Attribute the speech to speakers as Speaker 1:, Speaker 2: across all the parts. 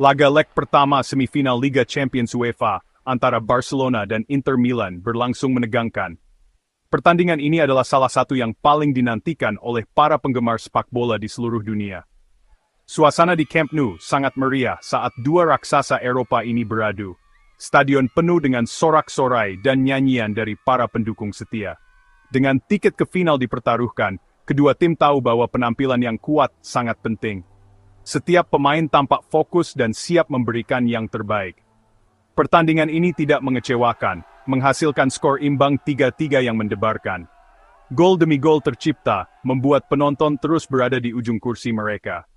Speaker 1: Laga leg pertama semifinal Liga Champions UEFA antara Barcelona dan Inter Milan berlangsung menegangkan. Pertandingan ini adalah salah satu yang paling dinantikan oleh para penggemar sepak bola di seluruh dunia. Suasana di Camp Nou sangat meriah saat dua raksasa Eropa ini beradu. Stadion penuh dengan sorak-sorai dan nyanyian dari para pendukung setia. Dengan tiket ke final dipertaruhkan, kedua tim tahu bahwa penampilan yang kuat sangat penting. Setiap pemain tampak fokus dan siap memberikan yang terbaik. Pertandingan ini tidak mengecewakan, menghasilkan skor imbang 3-3 yang mendebarkan. Gol demi gol tercipta, membuat penonton terus berada di ujung kursi mereka.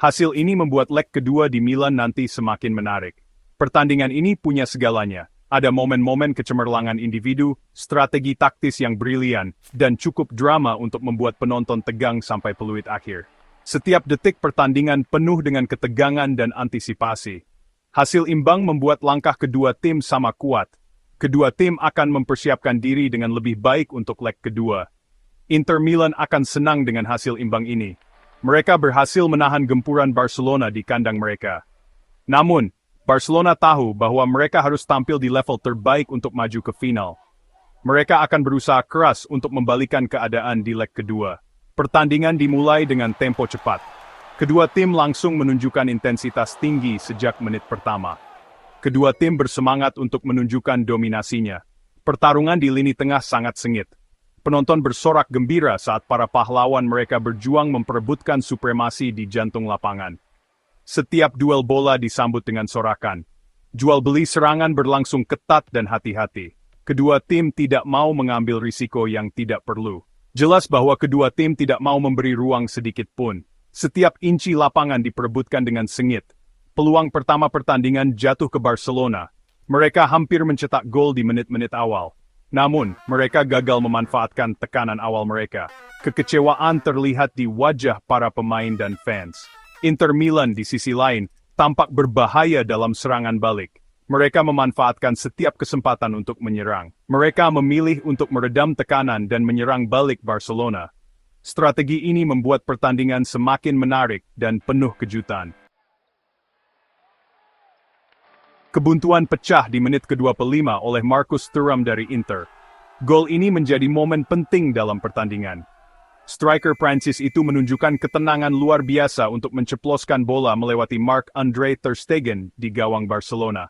Speaker 1: Hasil ini membuat leg kedua di Milan nanti semakin menarik. Pertandingan ini punya segalanya. Ada momen-momen kecemerlangan individu, strategi taktis yang brilian, dan cukup drama untuk membuat penonton tegang sampai peluit akhir. Setiap detik pertandingan penuh dengan ketegangan dan antisipasi. Hasil imbang membuat langkah kedua tim sama kuat. Kedua tim akan mempersiapkan diri dengan lebih baik untuk leg kedua. Inter Milan akan senang dengan hasil imbang ini. Mereka berhasil menahan gempuran Barcelona di kandang mereka. Namun, Barcelona tahu bahwa mereka harus tampil di level terbaik untuk maju ke final. Mereka akan berusaha keras untuk membalikan keadaan di leg kedua. Pertandingan dimulai dengan tempo cepat. Kedua tim langsung menunjukkan intensitas tinggi sejak menit pertama. Kedua tim bersemangat untuk menunjukkan dominasinya. Pertarungan di lini tengah sangat sengit. Penonton bersorak gembira saat para pahlawan mereka berjuang memperebutkan supremasi di jantung lapangan. Setiap duel bola disambut dengan sorakan. Jual-beli serangan berlangsung ketat dan hati-hati. Kedua tim tidak mau mengambil risiko yang tidak perlu. Jelas bahwa kedua tim tidak mau memberi ruang sedikit pun. Setiap inci lapangan diperebutkan dengan sengit. Peluang pertama pertandingan jatuh ke Barcelona. Mereka hampir mencetak gol di menit-menit awal. Namun, mereka gagal memanfaatkan tekanan awal mereka. Kekecewaan terlihat di wajah para pemain dan fans. Inter Milan di sisi lain, tampak berbahaya dalam serangan balik. Mereka memanfaatkan setiap kesempatan untuk menyerang. Mereka memilih untuk meredam tekanan dan menyerang balik Barcelona. Strategi ini membuat pertandingan semakin menarik dan penuh kejutan. Kebuntuan pecah di menit ke-25 oleh Marcus Thuram dari Inter. Gol ini menjadi momen penting dalam pertandingan. Striker Prancis itu menunjukkan ketenangan luar biasa untuk menceploskan bola melewati Marc-Andre ter Stegen di gawang Barcelona.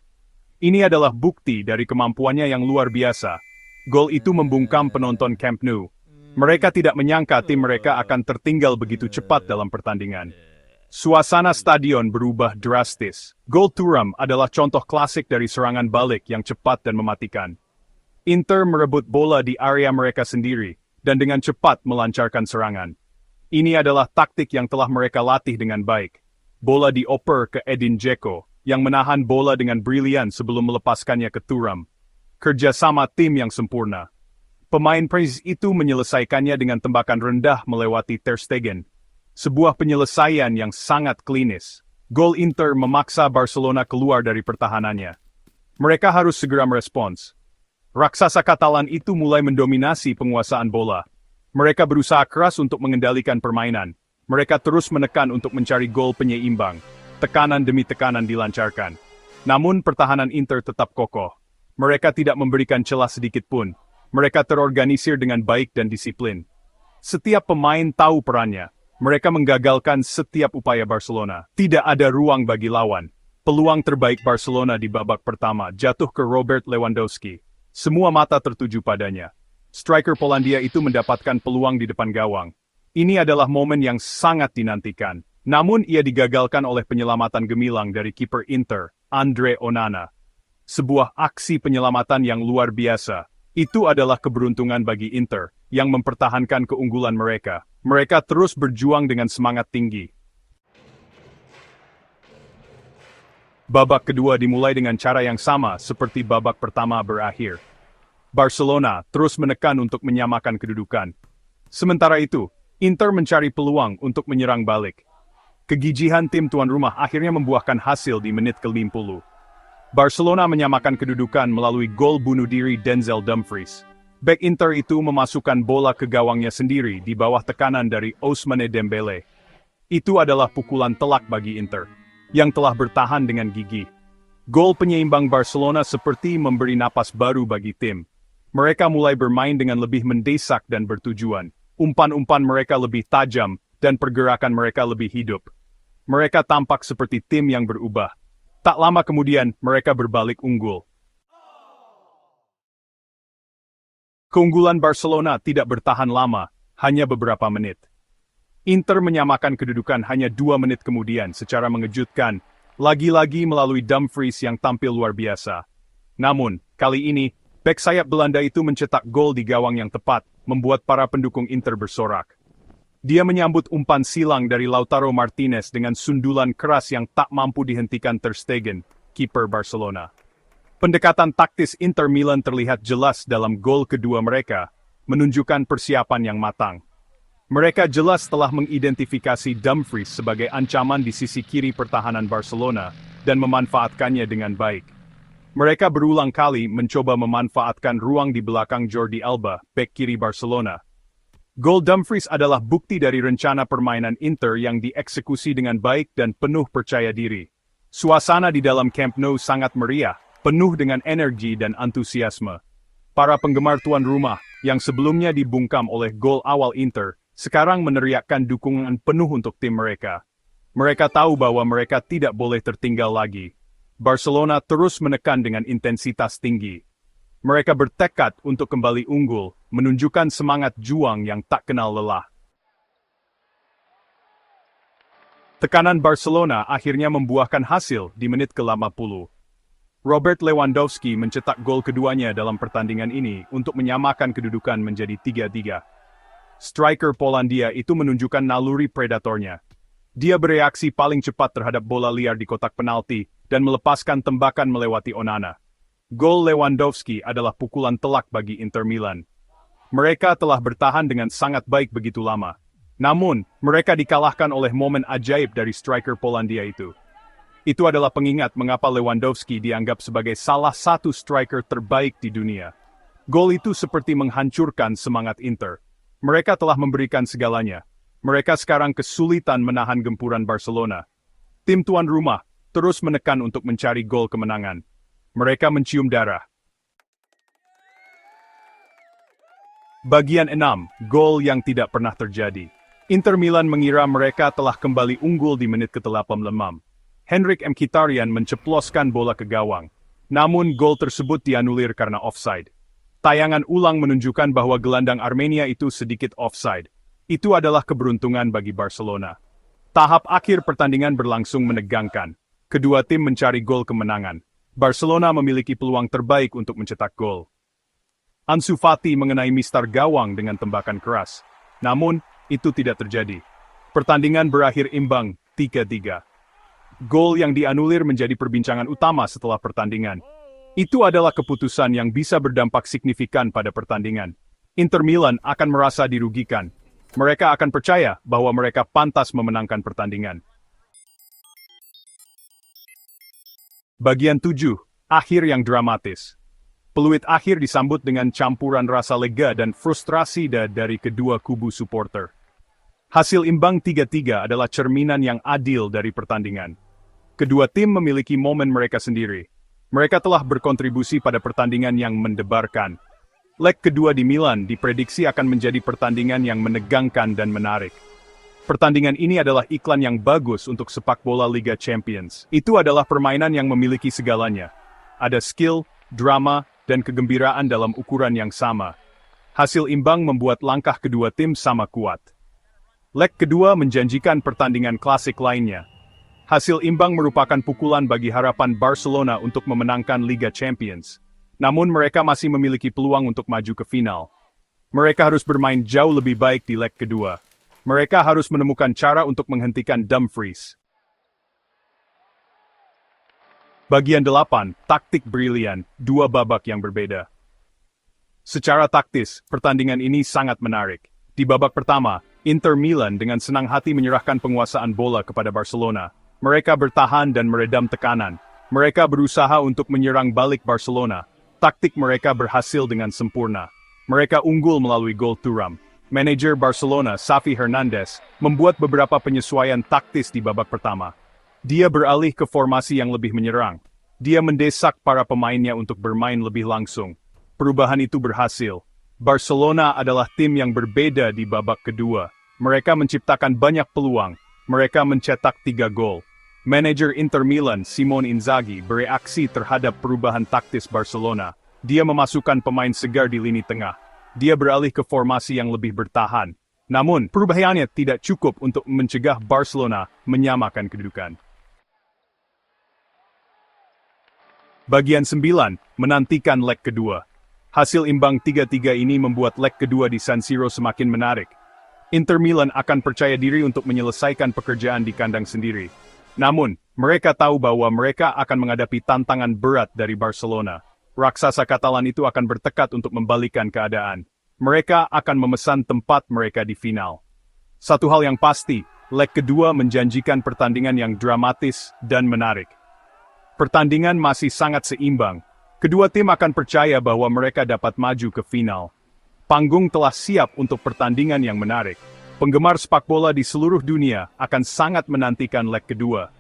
Speaker 1: Ini adalah bukti dari kemampuannya yang luar biasa. Gol itu membungkam penonton Camp Nou. Mereka tidak menyangka tim mereka akan tertinggal begitu cepat dalam pertandingan. Suasana stadion berubah drastis. Gol Thuram adalah contoh klasik dari serangan balik yang cepat dan mematikan. Inter merebut bola di area mereka sendiri, dan dengan cepat melancarkan serangan. Ini adalah taktik yang telah mereka latih dengan baik. Bola dioper ke Edin Dzeko, yang menahan bola dengan brilian sebelum melepaskannya ke Thuram. Kerjasama tim yang sempurna. Pemain Prancis itu menyelesaikannya dengan tembakan rendah melewati ter Stegen. Sebuah penyelesaian yang sangat klinis. Gol Inter memaksa Barcelona keluar dari pertahanannya. Mereka harus segera merespons. Raksasa Katalan itu mulai mendominasi penguasaan bola. Mereka berusaha keras untuk mengendalikan permainan. Mereka terus menekan untuk mencari gol penyeimbang. Tekanan demi tekanan dilancarkan. Namun pertahanan Inter tetap kokoh. Mereka tidak memberikan celah sedikit pun. Mereka terorganisir dengan baik dan disiplin. Setiap pemain tahu perannya. Mereka menggagalkan setiap upaya Barcelona. Tidak ada ruang bagi lawan. Peluang terbaik Barcelona di babak pertama jatuh ke Robert Lewandowski. Semua mata tertuju padanya. Striker Polandia itu mendapatkan peluang di depan gawang. Ini adalah momen yang sangat dinantikan. Namun ia digagalkan oleh penyelamatan gemilang dari kiper Inter, Andre Onana. Sebuah aksi penyelamatan yang luar biasa. Itu adalah keberuntungan bagi Inter, yang mempertahankan keunggulan mereka. Mereka terus berjuang dengan semangat tinggi. Babak kedua dimulai dengan cara yang sama seperti babak pertama berakhir. Barcelona terus menekan untuk menyamakan kedudukan. Sementara itu, Inter mencari peluang untuk menyerang balik. Kegigihan tim tuan rumah akhirnya membuahkan hasil di menit ke-50. Barcelona menyamakan kedudukan melalui gol bunuh diri Denzel Dumfries. Bek Inter itu memasukkan bola ke gawangnya sendiri di bawah tekanan dari Ousmane Dembele. Itu adalah pukulan telak bagi Inter. yang telah bertahan dengan gigih. Gol penyeimbang Barcelona seperti memberi napas baru bagi tim. Mereka mulai bermain dengan lebih mendesak dan bertujuan. Umpan-umpan mereka lebih tajam, dan pergerakan mereka lebih hidup. Mereka tampak seperti tim yang berubah. Tak lama kemudian, mereka berbalik unggul. Keunggulan Barcelona tidak bertahan lama, hanya beberapa menit. Inter menyamakan kedudukan hanya 2 menit kemudian secara mengejutkan, lagi-lagi melalui Dumfries yang tampil luar biasa. Namun, kali ini, bek sayap Belanda itu mencetak gol di gawang yang tepat, membuat para pendukung Inter bersorak. Dia menyambut umpan silang dari Lautaro Martinez dengan sundulan keras yang tak mampu dihentikan Ter Stegen, kiper Barcelona. Pendekatan taktis Inter Milan terlihat jelas dalam gol kedua mereka, menunjukkan persiapan yang matang. Mereka jelas telah mengidentifikasi Dumfries sebagai ancaman di sisi kiri pertahanan Barcelona dan memanfaatkannya dengan baik. Mereka berulang kali mencoba memanfaatkan ruang di belakang Jordi Alba, bek kiri Barcelona. Gol Dumfries adalah bukti dari rencana permainan Inter yang dieksekusi dengan baik dan penuh percaya diri. Suasana di dalam Camp Nou sangat meriah, penuh dengan energi dan antusiasme. Para penggemar tuan rumah, yang sebelumnya dibungkam oleh gol awal Inter, sekarang meneriakkan dukungan penuh untuk tim mereka. Mereka tahu bahwa mereka tidak boleh tertinggal lagi. Barcelona terus menekan dengan intensitas tinggi. Mereka bertekad untuk kembali unggul, menunjukkan semangat juang yang tak kenal lelah. Tekanan Barcelona akhirnya membuahkan hasil di menit ke-80. Robert Lewandowski mencetak gol keduanya dalam pertandingan ini untuk menyamakan kedudukan menjadi 3-3. Striker Polandia itu menunjukkan naluri predatornya. Dia bereaksi paling cepat terhadap bola liar di kotak penalti dan melepaskan tembakan melewati Onana. Gol Lewandowski adalah pukulan telak bagi Inter Milan. Mereka telah bertahan dengan sangat baik begitu lama. Namun, mereka dikalahkan oleh momen ajaib dari striker Polandia itu. Itu adalah pengingat mengapa Lewandowski dianggap sebagai salah satu striker terbaik di dunia. Gol itu seperti menghancurkan semangat Inter. Mereka telah memberikan segalanya. Mereka sekarang kesulitan menahan gempuran Barcelona. Tim tuan rumah terus menekan untuk mencari gol kemenangan. Mereka mencium darah. Bagian 6, gol yang tidak pernah terjadi. Inter Milan mengira mereka telah kembali unggul di menit ke-86. Henrik Mkhitaryan menceploskan bola ke gawang. Namun gol tersebut dianulir karena offside. Tayangan ulang menunjukkan bahwa gelandang Armenia itu sedikit offside. Itu adalah keberuntungan bagi Barcelona. Tahap akhir pertandingan berlangsung menegangkan. Kedua tim mencari gol kemenangan. Barcelona memiliki peluang terbaik untuk mencetak gol. Ansu Fati mengenai mistar gawang dengan tembakan keras. Namun, itu tidak terjadi. Pertandingan berakhir imbang, 3-3. Gol yang dianulir menjadi perbincangan utama setelah pertandingan. Itu adalah keputusan yang bisa berdampak signifikan pada pertandingan. Inter Milan akan merasa dirugikan. Mereka akan percaya bahwa mereka pantas memenangkan pertandingan. Bagian 7, akhir yang dramatis. Peluit akhir disambut dengan campuran rasa lega dan frustrasi dari kedua kubu supporter. Hasil imbang 3-3 adalah cerminan yang adil dari pertandingan. Kedua tim memiliki momen mereka sendiri. Mereka telah berkontribusi pada pertandingan yang mendebarkan. Leg kedua di Milan diprediksi akan menjadi pertandingan yang menegangkan dan menarik. Pertandingan ini adalah iklan yang bagus untuk sepak bola Liga Champions. Itu adalah permainan yang memiliki segalanya. Ada skill, drama, dan kegembiraan dalam ukuran yang sama. Hasil imbang membuat langkah kedua tim sama kuat. Leg kedua menjanjikan pertandingan klasik lainnya. Hasil imbang merupakan pukulan bagi harapan Barcelona untuk memenangkan Liga Champions. Namun mereka masih memiliki peluang untuk maju ke final. Mereka harus bermain jauh lebih baik di leg kedua. Mereka harus menemukan cara untuk menghentikan Dumfries. Bagian 8, taktik brilian, 2 babak yang berbeda. Secara taktis, pertandingan ini sangat menarik. Di babak pertama, Inter Milan dengan senang hati menyerahkan penguasaan bola kepada Barcelona. Mereka bertahan dan meredam tekanan. Mereka berusaha untuk menyerang balik Barcelona. Taktik mereka berhasil dengan sempurna. Mereka unggul melalui gol Thuram. Manajer Barcelona, Xavi Hernandez, membuat beberapa penyesuaian taktis di babak pertama. Dia beralih ke formasi yang lebih menyerang. Dia mendesak para pemainnya untuk bermain lebih langsung. Perubahan itu berhasil. Barcelona adalah tim yang berbeda di babak kedua. Mereka menciptakan banyak peluang. Mereka mencetak 3 gol. Manajer Inter Milan, Simone Inzaghi, bereaksi terhadap perubahan taktis Barcelona. Dia memasukkan pemain segar di lini tengah. Dia beralih ke formasi yang lebih bertahan. Namun, perubahannya tidak cukup untuk mencegah Barcelona menyamakan kedudukan. Bagian 9, menantikan leg kedua. Hasil imbang 3-3 ini membuat leg kedua di San Siro semakin menarik. Inter Milan akan percaya diri untuk menyelesaikan pekerjaan di kandang sendiri. Namun, mereka tahu bahwa mereka akan menghadapi tantangan berat dari Barcelona. Raksasa Katalan itu akan bertekad untuk membalikan keadaan. Mereka akan memesan tempat mereka di final. Satu hal yang pasti, leg kedua menjanjikan pertandingan yang dramatis dan menarik. Pertandingan masih sangat seimbang. Kedua tim akan percaya bahwa mereka dapat maju ke final. Panggung telah siap untuk pertandingan yang menarik. Penggemar sepak bola di seluruh dunia akan sangat menantikan leg kedua.